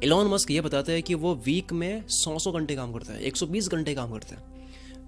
Elon Musk ये बताता है कि वो वीक में 100 घंटे काम करता है, 120 घंटे काम करता है,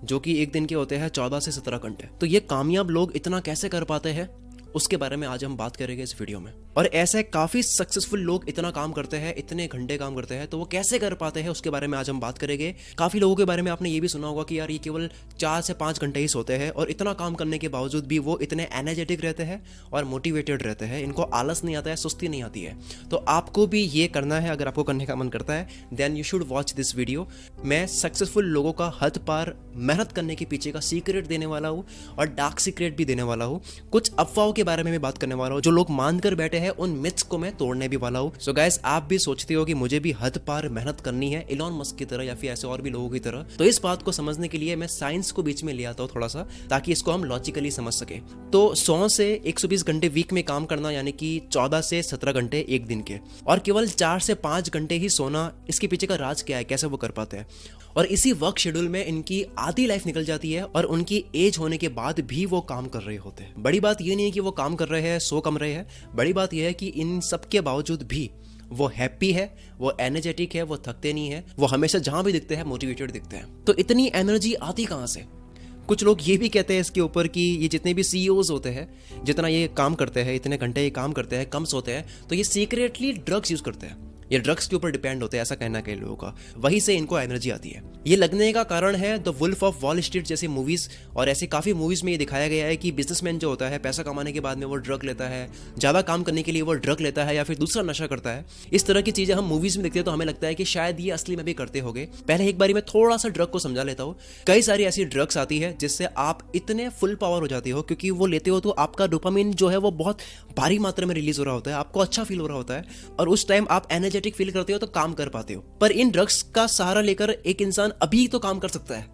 जो कि एक दिन के होते हैं 14 से 17 घंटे। तो ये कामयाब लोग इतना कैसे कर पाते हैं, उसके बारे में आज हम बात करेंगे इस वीडियो में। और ऐसे काफ़ी सक्सेसफुल लोग इतना काम करते हैं, इतने घंटे काम करते हैं, तो वो कैसे कर पाते हैं उसके बारे में आज हम बात करेंगे। काफ़ी लोगों के बारे में आपने ये भी सुना होगा कि यार ये केवल 4 से 5 घंटे ही सोते हैं और इतना काम करने के बावजूद भी वो इतने एनर्जेटिक रहते हैं और मोटिवेटेड रहते हैं, इनको आलस नहीं आता है, सुस्ती नहीं आती है। तो आपको भी ये करना है, अगर आपको करने का मन करता है then you should watch this video. मैं सक्सेसफुल लोगों का हद पार मेहनत करने के पीछे का सीक्रेट देने वाला हूँ और डार्क सीक्रेट भी देने वाला हूँ। कुछ अफवाहों के बारे में बात करने वाला हूं, जो लोग मानकर बैठे हैं उन मिथ्स को मैं तोड़ने भी वाला हूं। सो गाइस, आप भी सोचते हो कि मुझे भी हद पार मेहनत करनी है एलॉन मस्क की तरह या फिर ऐसे और भी लोगों की तरह, तो इस बात को समझने के लिए मैं साइंस को बीच में ले आता हूं थोड़ा सा, ताकि इसको हम लॉजिकली समझ सके। तो 100 से 120 घंटे वीक में काम करना, यानी कि 14 से 17 घंटे एक दिन के, और केवल 4 से 5 घंटे ही सोना, इसके पीछे का राज क्या है, कैसे वो कर पाते हैं। और इसी वर्क शेड्यूल में इनकी आधी लाइफ निकल जाती है और उनकी एज होने के बाद भी वो काम कर रहे होते हैं। बड़ी बात ये नहीं है कि वो काम कर रहे हैं, सो कम रहे हैं, बड़ी बात यह है कि इन सब के बावजूद भी वो हैप्पी है, वो एनर्जेटिक है, वो थकते नहीं है, वो हमेशा जहां भी दिखते हैं मोटिवेटेड दिखते हैं। तो इतनी एनर्जी आती कहां से? कुछ लोग ये भी कहते हैं इसके ऊपर कि ये जितने भी सीईओज होते हैं, जितना ये काम करते हैं, इतने घंटे ये काम करते हैं, कम सोते हैं, तो ये सीक्रेटली ड्रग्स यूज करते हैं, ये ड्रग्स के ऊपर डिपेंड होते हैं, ऐसा कहना कई लोगों का। वहीं से इनको एनर्जी आती है। ये लगने का कारण है the Wolf of Wall Street जैसी मूवीज, और ऐसे काफी मूवीज में ये दिखाया गया है कि बिजनेसमैन जो होता है पैसा कमाने के बाद में वो ड्रग लेता है, ज्यादा काम करने के लिए वो ड्रग लेता है या फिर दूसरा नशा करता है। इस तरह की चीजें हम मूवीज में देखते हैं तो हमें लगता है कि शायद ये असली में भी करते होंगे। पहले एक बारी मैं थोड़ा सा ड्रग को समझा लेता हूँ। कई सारी ऐसी ड्रग्स आती है जिससे आप इतने फुल पावर हो जाते हो, क्योंकि वो लेते हो तो आपका डोपामिन जो है वो बहुत भारी मात्रा में रिलीज हो रहा होता है, आपको अच्छा फील हो रहा होता है और उस टाइम आप एनर्जेटिक फील करते हो तो काम कर पाते हो। पर इन ड्रग्स का सहारा लेकर एक इंसान अभी तो काम कर सकता है,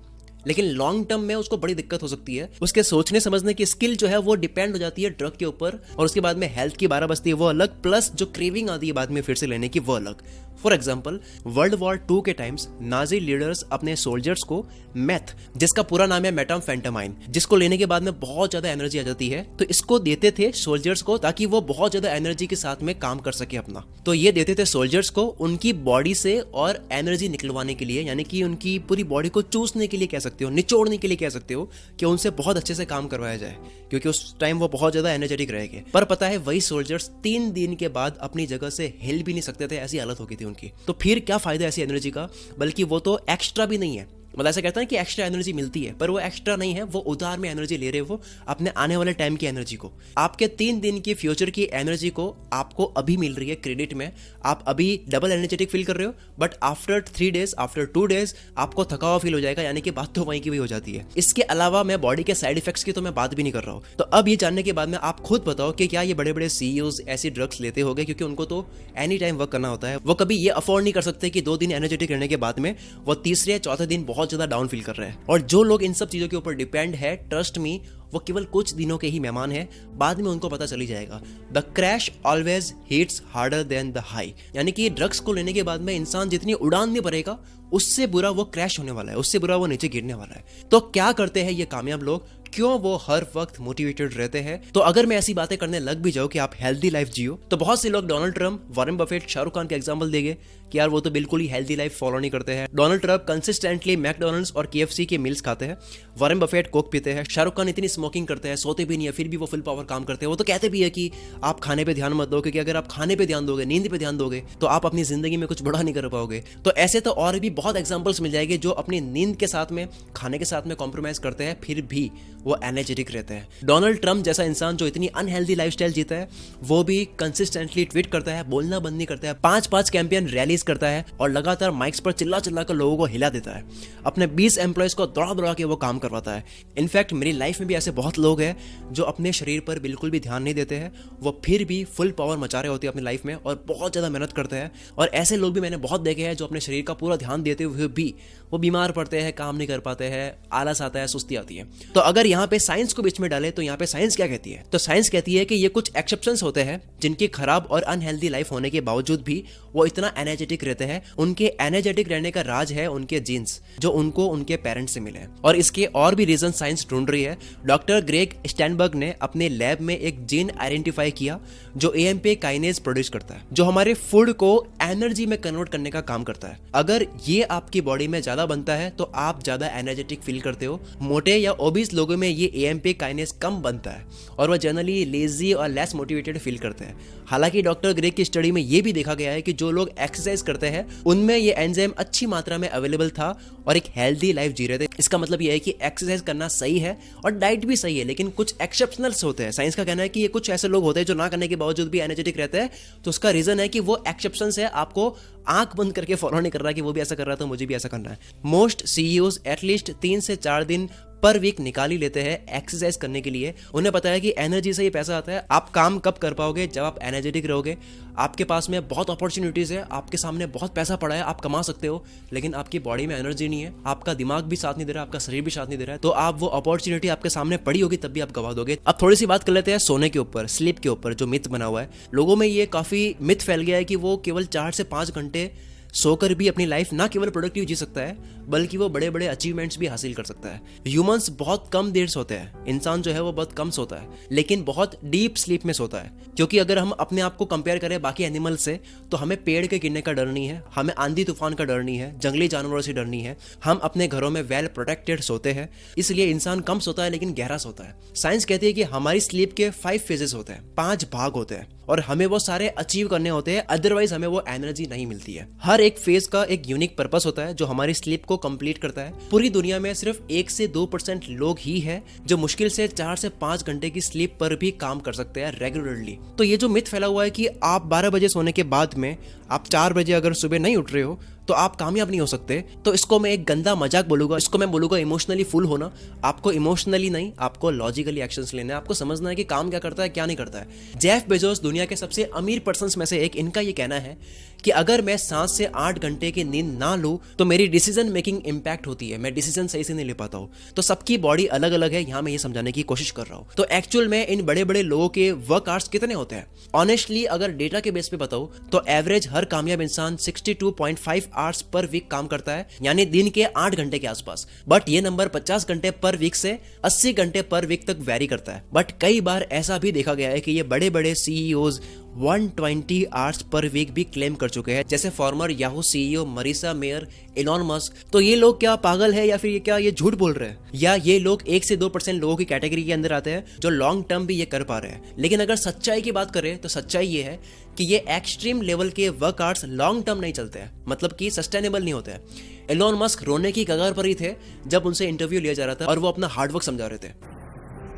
लेकिन लॉन्ग टर्म में उसको बड़ी दिक्कत हो सकती है। उसके सोचने समझने की स्किल जो है वो डिपेंड हो जाती है ड्रग के ऊपर, और उसके बाद में हेल्थ की बारह बजती है वो अलग, प्लस जो क्रेविंग आती है बाद में फिर से लेने की वो अलग। फॉर एग्जाम्पल, वर्ल्ड वॉर 2 के टाइम्स नाजी लीडर्स अपने सोल्जर्स को मेथ, जिसका पूरा नाम है मेटाम्फेटामाइन, जिसको लेने के बाद में बहुत ज्यादा एनर्जी आ जाती है, तो इसको देते थे सोल्जर्स को ताकि वो बहुत ज्यादा एनर्जी के साथ में काम कर सके अपना। तो ये देते थे सोल्जर्स को उनकी बॉडी से और एनर्जी निकलवाने के लिए, यानी कि उनकी पूरी बॉडी को चूसने के लिए कह सकते हो, निचोड़ने के लिए कह सकते हो, कि उनसे बहुत अच्छे से काम करवाया जाए, क्योंकि उस टाइम वो बहुत ज्यादा एनर्जेटिक रहेंगे। पर पता है वही सोल्जर्स 3 दिन के बाद अपनी जगह से हिल भी नहीं सकते थे, ऐसी हालत हो गई थी उनकी। तो फिर क्या फायदा ऐसी एनर्जी का? बल्कि वो तो एक्स्ट्रा भी नहीं है, मतलब ऐसा कहता है कि एक्स्ट्रा एनर्जी मिलती है, पर वो एक्स्ट्रा नहीं है, वो उधार में एनर्जी ले रहे हो अपने आने वाले टाइम की एनर्जी को। आपके 3 दिन की फ्यूचर की एनर्जी को आपको अभी मिल रही है क्रेडिट में, आप अभी डबल एनर्जेटिक फील कर रहे हो, but after 3 days, after 2 days आपको थका हुआ फील हो जाएगा, यानी कि बात तो वहीं की भी हो जाती है। इसके अलावा मैं बॉडी के साइड इफेक्ट्स की तो मैं बात भी नहीं कर रहा हूँ। तो अब ये जानने के बाद में आप खुद बताओ कि क्या ये बड़े बड़े सीईओज ऐसी ड्रग्स लेते होंगे, क्योंकि उनको तो एनी टाइम वर्क करना होता है। वो कभी ये अफोर्ड नहीं कर सकते कि 2 दिन एनर्जेटिक रहने के बाद में वो तीसरे या चौथे दिन बहुत ज्यादा डाउन फील कर रहे हैं। और जो लोग इन सब चीजों के ऊपर डिपेंड है, ट्रस्ट मी, वो केवल कुछ दिनों के ही मेहमान है, बाद में उनको पता चली जाएगा। The crash always hits harder than the high, यानी कि ड्रग्स को लेने के बाद में इंसान जितनी उड़ान में भरेगा उससे बुरा वो क्रैश होने वाला है, उससे बुरा वो नीचे गिरने वाला है। तो क्या करते हैं ये कामयाब लोग, क्यों वो हर वक्त मोटिवेटेड रहते हैं? तो अगर मैं ऐसी बातें करने लग भी जाऊं कि आप हेल्दी लाइफ जियो, तो बहुत से लोग Donald Trump, Warren Buffett, Shahrukh Khan के एग्जांपल देंगे कि यार वो तो बिल्कुल ही हेल्दी लाइफ फॉलो नहीं करते हैं। डोनाल्ड ट्रम्प कंसिस्टेंटली मैकडोनल्ड्स और KFC के मील्स खाते हैं, वॉरेन बफेट कोक पीते हैं, शाहरुख खान इतनी स्मोकिंग करते हैं, सोते भी नहीं है, फिर भी वो फुल पावर काम करते हैं। वो तो कहते भी है कि आप खाने पे ध्यान मत दो, क्योंकि अगर आप खाने पे ध्यान दोगे, नींद पे ध्यान दोगे, तो आप अपनी जिंदगी में कुछ बड़ा नहीं कर पाओगे। तो ऐसे तो और भी बहुत एग्जाम्पल्स मिल जाएंगे जो अपनी नींद के साथ में, खाने के साथ में कॉम्प्रोमाइज करते हैं, फिर भी वो एनर्जेटिक रहते हैं। डोनाल्ड ट्रम्प जैसा इंसान जो इतनी अनहेल्दी लाइफस्टाइल जीता है, वो भी कंसिस्टेंटली ट्वीट करता है, बोलना बंद नहीं करता है, 5-5 कैंपेन रैलीज करता है और लगातार माइक्स पर चिल्ला चिल्ला कर लोगों को हिला देता है। अपने 20 एम्प्लॉयज को दौड़ा दौड़ा के वो काम करवाता है। इनफैक्ट मेरी लाइफ में भी ऐसे बहुत लोग हैं जो अपने शरीर पर बिल्कुल भी ध्यान नहीं देते हैं, वो फिर भी फुल पावर मचा रहे होते हैं अपनी लाइफ में और बहुत ज्यादा मेहनत करते हैं। और ऐसे लोग भी मैंने बहुत देखे हैं जो अपने शरीर का पूरा ध्यान देते हुए भी वो बीमार पड़ते हैं, काम नहीं कर पाते हैं, आलस आता है, सुस्ती आती है। तो अगर यहाँ पे साइंस को बीच में डाले तो यहाँ पे साइंस क्या कहती है? तो साइंस कहती है कि ये कुछ एक्सेप्शंस होते हैं जिनकी खराब और अनहेल्दी लाइफ होने के बावजूद भी वो इतना एनर्जेटिक रहते हैं। उनके एनर्जेटिक रहने का राज है उनके जीन्स, जो उनको उनके पेरेंट्स से मिले। और इसके और भी रीजन साइंस ढूंढ रही है। डॉक्टर ग्रेग स्टैनबर्ग ने अपने लैब में एक जीन आइडेंटिफाई किया जो AMP काइनेज प्रोड्यूस करता है, जो हमारे फूड को एनर्जी में कन्वर्ट करने का काम करता है। अगर ये आपकी बॉडी में ज्यादा बनता है तो आप ज्यादा एनर्जेटिक फील करते हो। मोटे या ओबीस लोगों में ये AMP काइनेज कम बनता है और वह जनरली लेजी और लेस मोटिवेटेड फील करते हैं। हालांकि डॉक्टर ग्रेग की स्टडी में ये भी देखा गया है कि जो लोग एक्सरसाइज करते हैं उनमें ये एंजाइम अच्छी मात्रा में अवेलेबल था और एक हेल्दी लाइफ जी रहे थे। इसका मतलब ये है कि एक्सरसाइज करना सही है और डाइट भी सही है, लेकिन कुछ एक्सेप्शनल्स होते हैं। साइंस का कहना है कि ये कुछ ऐसे लोग होते हैं जो ना करने के बावजूद भी एनर्जेटिक रहते हैं। तो उसका रीजन है कि वो एक्सेप्शंस है, आपको आंख बंद करके फॉलो नहीं कर रहा कि वो भी ऐसा कर रहा है तो मुझे भी ऐसा करना है। मोस्ट CEOs एटलीस्ट 3 से 4 दिन पर वीक निकाल ही लेते हैं एक्सरसाइज करने के लिए। उन्हें पता है कि एनर्जी से ही पैसा आता है। आप काम कब कर पाओगे? जब आप एनर्जेटिक रहोगे। आपके पास में बहुत अपॉर्चुनिटीज है, आपके सामने बहुत पैसा पड़ा है, आप कमा सकते हो, लेकिन आपकी बॉडी में एनर्जी नहीं है, आपका दिमाग भी साथ नहीं दे रहा, आपका शरीर भी साथ नहीं दे रहा है, तो आप वो अपॉर्चुनिटी आपके सामने पड़ी होगी तब भी आप गवा दोगे। अब थोड़ी सी बात कर लेते हैं सोने के ऊपर, स्लीप के ऊपर, जो मिथ बना हुआ है। लोगों में ये काफी मिथ फैल गया है कि वो केवल 4 से 5 घंटे सोकर भी अपनी लाइफ ना केवल प्रोडक्टिव जी सकता है बल्कि वो बड़े बड़े अचीवमेंट्स भी हासिल कर सकता है। ह्यूमंस बहुत कम देर सोते हैं, इंसान जो है वो बहुत कम सोता है, लेकिन बहुत डीप स्लीप में सोता है। क्योंकि अगर हम अपने आप को कंपेयर करें बाकी एनिमल से तो हमें पेड़ के गिरने का डर नहीं है, हमें आंधी तूफान का डर नहीं है, जंगली जानवरों से डर नहीं है, हम अपने घरों में वेल प्रोटेक्टेड सोते हैं। इसलिए इंसान कम सोता है लेकिन गहरा सोता है। साइंस कहती है कि हमारी स्लीप के 5 फेजेस होते हैं, 5 भाग होते हैं और हमें वो सारे अचीव करने होते हैं, अदरवाइज हमें वो एनर्जी नहीं मिलती है। हर एक फेज का एक यूनिक पर्पस होता है जो हमारी स्लीप को कंप्लीट करता है। पूरी दुनिया में सिर्फ 1 से 2% लोग ही है जो मुश्किल से 4 से 5 घंटे की स्लीप पर भी काम कर सकते हैं रेगुलरली। तो ये जो मिथ फैला हुआ है कि आप 12 बजे सोने के बाद में आप 4 बजे अगर सुबह नहीं उठ रहे हो तो आप कामयाब नहीं हो सकते, तो इसको मैं एक गंदा मजाक बोलूंगा। इसको मैं बोलूंगा इमोशनली फुल होना। आपको इमोशनली नहीं, आपको लॉजिकली एक्शंस लेने, आपको समझना है कि काम क्या करता है क्या नहीं करता है। जेफ बेजोस दुनिया के सबसे अमीर पर्सन्स में से एक, इनका ये कहना है कि अगर मैं 7 से 8 घंटे की नींद ना लूं तो मेरी डिसीजन मेकिंग इंपैक्ट होती है, मैं डिसीजन सही से नहीं ले पाता हूं। तो सबकी बॉडी अलग अलग है, यहां मैं ये समझाने की कोशिश कर रहा हूं। तो एक्चुअल में इन बड़े बड़े लोगों के वर्क आवर्स कितने होते हैं? ऑनेस्टली अगर डेटा के बेस पे बताऊं तो एवरेज हर कामयाब इंसान 62.5 आवर्स पर वीक काम करता है, यानी दिन के 8 घंटे के आसपास। बट ये नंबर 50 घंटे पर वीक से 80 घंटे पर वीक तक वेरी करता है। बट कई बार ऐसा भी देखा गया है कि ये बड़े बड़े CEOs 120 आवर्स पर वीक भी क्लेम कर चुके हैं, जैसे former Yahoo CEO Marissa Mayer, Elon Musk. तो ये लोग क्या पागल है या फिर ये क्या ये झूठ बोल रहे हैं, या ये लोग 1 से 2% लोगों की कैटेगरी के अंदर आते हैं जो लॉन्ग टर्म भी ये कर पा रहे हैं? लेकिन अगर सच्चाई की बात करें तो सच्चाई ये है कि ये एक्सट्रीम लेवल के वर्क आवर्स लॉन्ग टर्म नहीं चलते हैं, मतलब कि सस्टेनेबल नहीं होते हैं। एलॉन मस्क रोने की कगार पर ही थे जब उनसे इंटरव्यू लिया जा रहा था और वो अपना हार्डवर्क समझा रहे थे।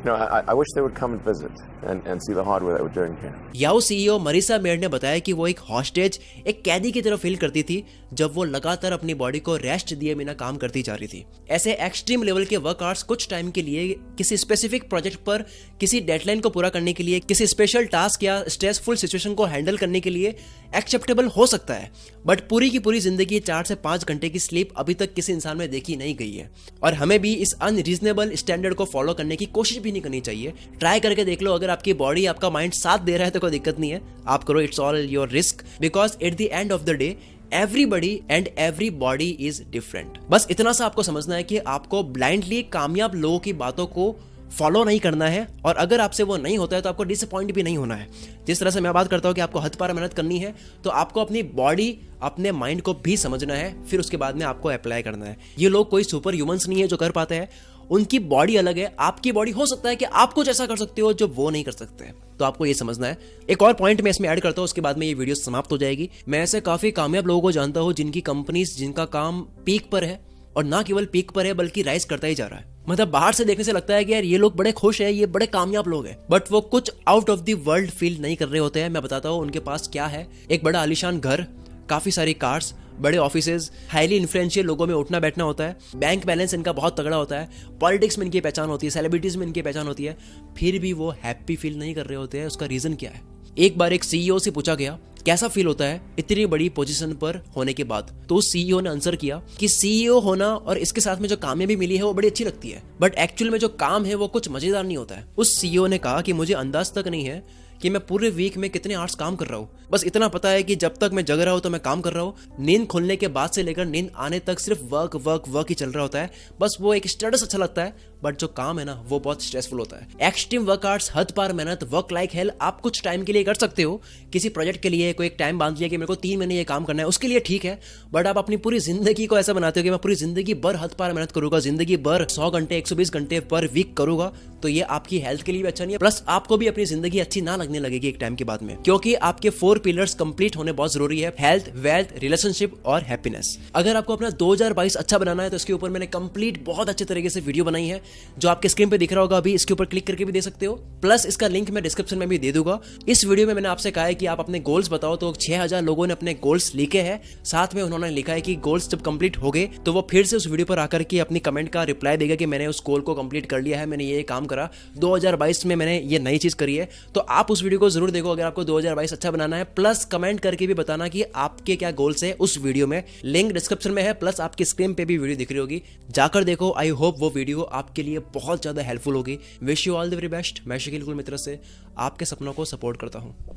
No, I wish they would come and visit and see the hard work that we're doing here. Yahoo CEO Marissa Mayer ने बताया कि वो एक हॉस्टेज, एक कैदी की तरह फील करती थी जब वो लगातार अपनी बॉडी को रेस्ट दिए बिना काम करती जा रही थी। ऐसे एक्सट्रीम लेवल के वर्क आवर्स कुछ टाइम के लिए किसी स्पेसिफिक प्रोजेक्ट पर किसी डेडलाइन को पूरा करने के लिए, किसी स्पेशल टास्क या स्ट्रेसफुल सिचुएशन को हैंडल करने के लिए एक्सेप्टेबल हो सकता है, बट पूरी की पूरी जिंदगी 4 से 5 घंटे की स्लीप अभी तक किसी इंसान में देखी नहीं गई है। और हमें भी इस अनरीजनेबल स्टैंडर्ड को फॉलो करने की कोशिश भी नहीं करनी चाहिए। ट्राई करके देख लो, अगर आपकी बॉडी आपका माइंड साथ दे रहा है तो कोई दिक्कत नहीं है, आप करो, it's all your risk, because at the end of the day everybody and every body is different. बस इतना सा आपको समझना है कि आपको ब्लाइंडली कामयाब लोगों की बातों को फॉलो नहीं करना है, और अगर आपसे वो नहीं होता है तो आपको डिसअपॉइंट भी नहीं होना है। जिस तरह से मैं बात करता हूँ कि आपको हथपारा मेहनत करनी है, तो आपको अपनी बॉडी, अपने माइंड को भी समझना है, फिर उसके बाद में आपको अप्लाई करना है। ये लोग कोई सुपर ह्यूमंस नहीं है जो कर पाते हैं, उनकी बॉडी अलग है, आपकी बॉडी हो सकता है कि आप कुछ ऐसा कर सकते हो जो वो नहीं कर सकते, तो आपको ये समझना है। एक और पॉइंट मैं इसमें ऐड करता हूँ, उसके बाद में ये वीडियो समाप्त हो जाएगी। मैं ऐसे काफी कामयाब लोगों को जानता हूँ जिनकी कंपनीज, जिनका काम पीक पर है, और ना केवल पीक पर है बल्कि राइज करता ही जा रहा है। मतलब बाहर से देखने से लगता है कि यार ये लोग बड़े खुश हैं, ये बड़े कामयाब लोग हैं, बट वो कुछ out of the world feel नहीं कर रहे होते हैं। मैं बताता हूँ उनके पास क्या है। एक बड़ा आलीशान घर, काफी सारी कार्स, बड़े ऑफिसेज, हाईली इन्फ्लुएंशियल लोगों में उठना बैठना होता है, बैंक बैलेंस इनका बहुत तगड़ा होता है, पॉलिटिक्स में इनकी पहचान होती है, सेलिब्रिटीज में इनकी पहचान होती है, फिर भी वो हैप्पी फील नहीं कर रहे होते हैं। उसका रीजन क्या है? एक बार एक CEO से पूछा गया कैसा फील होता है इतनी बड़ी पोजीशन पर होने के बाद। तो उस सीईओ ने आंसर किया कि सीईओ होना और इसके साथ में जो कामयाबी मिली है वो बड़ी अच्छी लगती है, बट एक्चुअल में जो काम है वो कुछ मजेदार नहीं होता है। उस सीईओ ने कहा कि मुझे अंदाज तक नहीं है कि मैं पूरे वीक में कितने आवर्स काम कर रहा हूँ, बस इतना पता है कि जब तक मैं जग रहा हूँ तो मैं काम कर रहा हूँ। नींद खुलने के बाद से लेकर नींद आने तक सिर्फ वर्क वर्क वर्क ही चल रहा होता है। बस वो एक स्टेटस अच्छा लगता है, बट जो काम है ना वो बहुत स्ट्रेसफुल होता है। एक्सट्रीम वर्कआउट्स, हद पार मेहनत, वर्क लाइक हेल आप कुछ टाइम के लिए कर सकते हो, किसी प्रोजेक्ट के लिए कोई एक टाइम बांध लिया कि मेरे को 3 महीने ये काम करना है, उसके लिए ठीक है। बट आप अपनी पूरी जिंदगी को ऐसा बनाते हो कि मैं पूरी जिंदगी भर हद पार मेहनत करूंगा, जिंदगी भर 100 घंटे 120 घंटे पर वीक करूंगा, तो ये आपकी हेल्थ के लिए भी अच्छा नहीं है। प्लस आपको भी अपनी जिंदगी अच्छी ना लगने लगेगी एक टाइम के बाद में, क्योंकि आपके 4 पिलर्स कंप्लीट होने बहुत जरूरी है, हेल्थ, वेल्थ, रिलेशनशिप और हैप्पीनेस। अगर आपको अपना 2022 अच्छा बनाना है तो इसके ऊपर मैंने कंप्लीट बहुत अच्छे तरीके से वीडियो बनाई है, जो आपके स्क्रीन पे दिख रहा होगा अभी, इसके ऊपर क्लिक करके भी दे सकते हो। प्लस इसका लिंक मैं डिस्क्रिप्शन में भी दे दूंगा। इस वीडियो में मैंने आपसे कहा है कि आप अपने गोल्स बताओ, तो 6000 लोगों ने अपने गोल्स लिखे हैं। साथ में उन्होंने लिखा है कि गोल्स जब कंप्लीट हो गए तो वो फिर से उस वीडियो पर आकर के अपनी कमेंट का रिप्लाई देगा कि मैंने उस गोल को कंप्लीट कर लिया है, मैंने ये काम करा, 2022 में मैंने ये नई चीज करी है। तो आप उस वीडियो को जरूर देखो अगर आपको 2022 अच्छा बनाना है। प्लस कमेंट करके भी बताना कि आपके क्या गोल्स है उस वीडियो में। लिंक डिस्क्रिप्शन में है, प्लस आपकी स्क्रीन पे भी वीडियो दिख रही होगी, जाकर देखो। आई होप वो वीडियो आपके लिए बहुत ज्यादा हेल्पफुल होगी। Wish you all the very best. मैं शकील कुल मित्र से आपके सपनों को सपोर्ट करता हूँ।